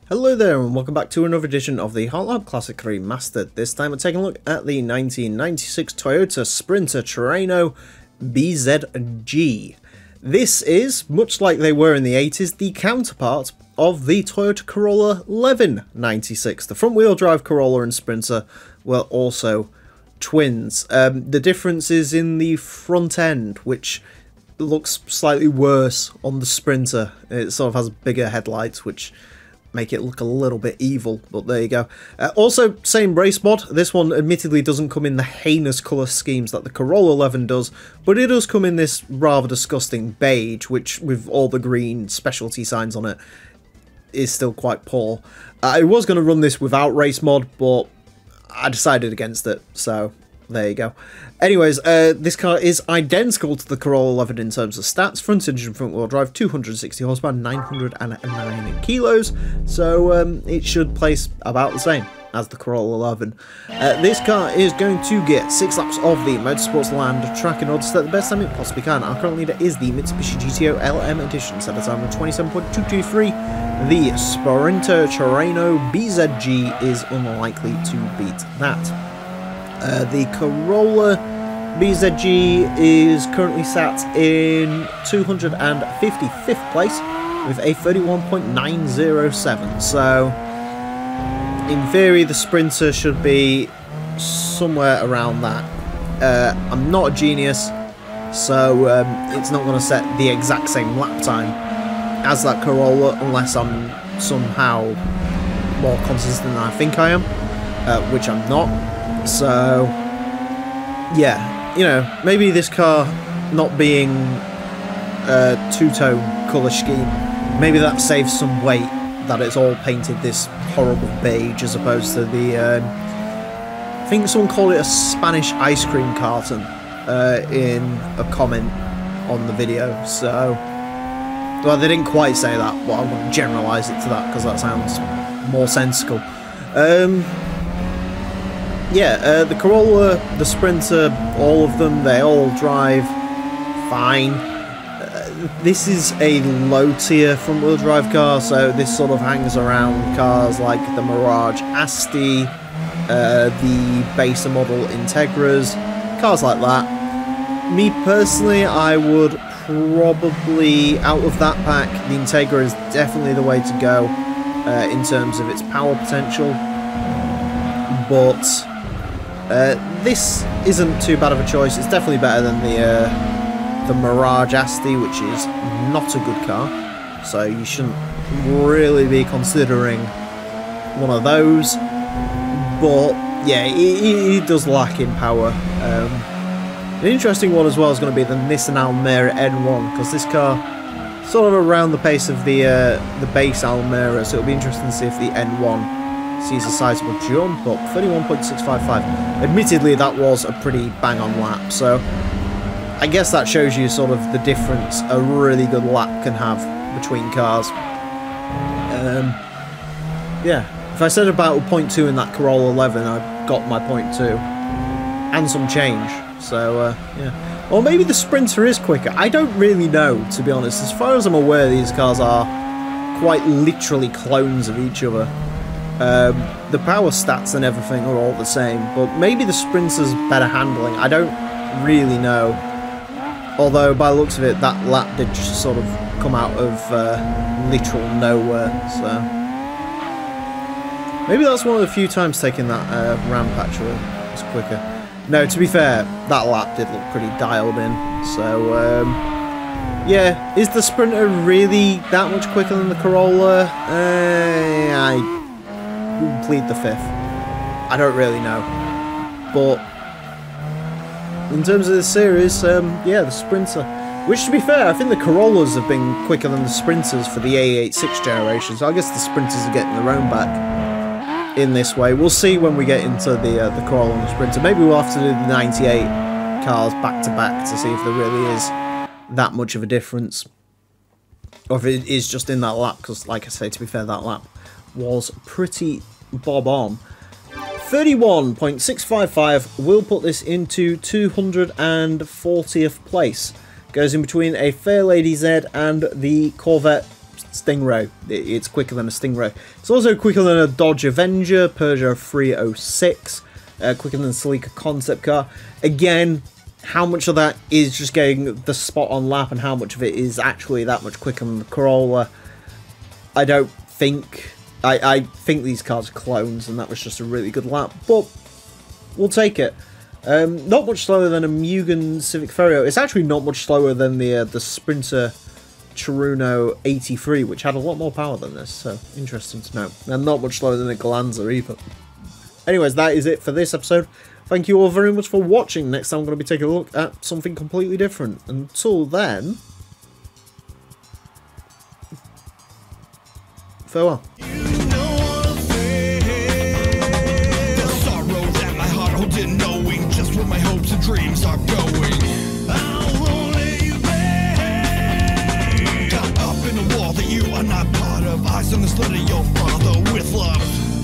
Hello there and welcome back to another edition of the Hot Lab Classic Remastered. This time we're taking a look at the 1996 Toyota Sprinter Trueno BZG. This is, much like they were in the 80s, the counterpart of the Toyota Corolla 1196. The front wheel drive Corolla and Sprinter were also twins. The difference is in the front end, which looks slightly worse on the Sprinter. It sort of has bigger headlights, which make it look a little bit evil, but there you go. Also, same race mod. This one admittedly doesn't come in the heinous colour schemes that the Corolla 11 does, but it does come in this rather disgusting beige, which with all the green specialty signs on it is still quite poor. I was going to run this without race mod, but I decided against it, so there you go. Anyways, this car is identical to the Corolla 11 in terms of stats. Front engine, front wheel drive, 260 horsepower, 909 kilos. So it should place about the same as the Corolla 11. This car is going to get 6 laps of the Motorsports Land track in order to set the best time it possibly can. Our current leader is the Mitsubishi GTO LM Edition, set a time of 27.223. The Sprinter Trueno BZG is unlikely to beat that. The Corolla BZG is currently sat in 255th place with a 31.907. So, in theory, the Sprinter should be somewhere around that. I'm not a genius, so it's not going to set the exact same lap time as that Corolla unless I'm somehow more consistent than I think I am, which I'm not. So, yeah, you know, maybe this car not being a two-tone colour scheme, maybe that saves some weight, that it's all painted this horrible beige as opposed to the, I think someone called it a Spanish ice cream carton in a comment on the video, so, well, they didn't quite say that, but I'm going to generalise it to that because that sounds more sensical. Yeah, the Corolla, the Sprinter, all of them, they all drive fine. This is a low-tier front-wheel drive car, so this sort of hangs around cars like the Mirage Asti, the baser model Integras, cars like that. Me personally, I would probably, out of that pack, the Integra is definitely the way to go in terms of its power potential, but this isn't too bad of a choice. It's definitely better than the Mirage Asti, which is not a good car, so you shouldn't really be considering one of those. But yeah, it does lack in power. An interesting one as well is going to be the Nissan Almera N1, because this car sort of around the pace of the base Almera, so it'll be interesting to see if the N1 sees a sizable jump up, 31.655. Admittedly, that was a pretty bang-on lap, so I guess that shows you sort of the difference a really good lap can have between cars. Yeah, if I said about a 0.2 in that Corolla 11, I got my 0.2 and some change, so yeah. Or maybe the Sprinter is quicker, I don't really know, to be honest. As far as I'm aware, these cars are quite literally clones of each other. The power stats and everything are all the same, but maybe the Sprinter's better handling, I don't really know. Although, by the looks of it, that lap did just sort of come out of literal nowhere, so... maybe that's one of the few times taking that ramp actually was quicker. No, to be fair, that lap did look pretty dialed in, so... yeah, is the Sprinter really that much quicker than the Corolla? I plead the fifth. I don't really know. But in terms of the series, yeah, the Sprinter. Which, to be fair, I think the Corollas have been quicker than the Sprinters for the A86 generation, so I guess the Sprinters are getting their own back in this way. We'll see when we get into the Corolla and the Sprinter. Maybe we'll have to do the 98 cars back to back to see if there really is that much of a difference. Or if it is just in that lap, because, like I say, to be fair, that lap was pretty bob on. 31.655 will put this into 240th place. Goes in between a Fairlady Z and the Corvette Stingray. It's quicker than a Stingray. It's also quicker than a Dodge Avenger, Peugeot 306, quicker than Celica concept car. Again, how much of that is just getting the spot on lap and how much of it is actually that much quicker than the Corolla, I don't think. I think these cars are clones and that was just a really good lap, but we'll take it. Not much slower than a Mugen Civic Ferrio. It's actually not much slower than the Sprinter Trueno 83, which had a lot more power than this, so interesting to know. And not much slower than the Glanza either. Anyways, that is it for this episode. Thank you all very much for watching. Next time I'm going to be taking a look at something completely different. Until then, farewell. Didn't knowing just where my hopes and dreams are going. I'll only you pay. Got up in a wall that you are not part of. Eyes on the slit of your father with love.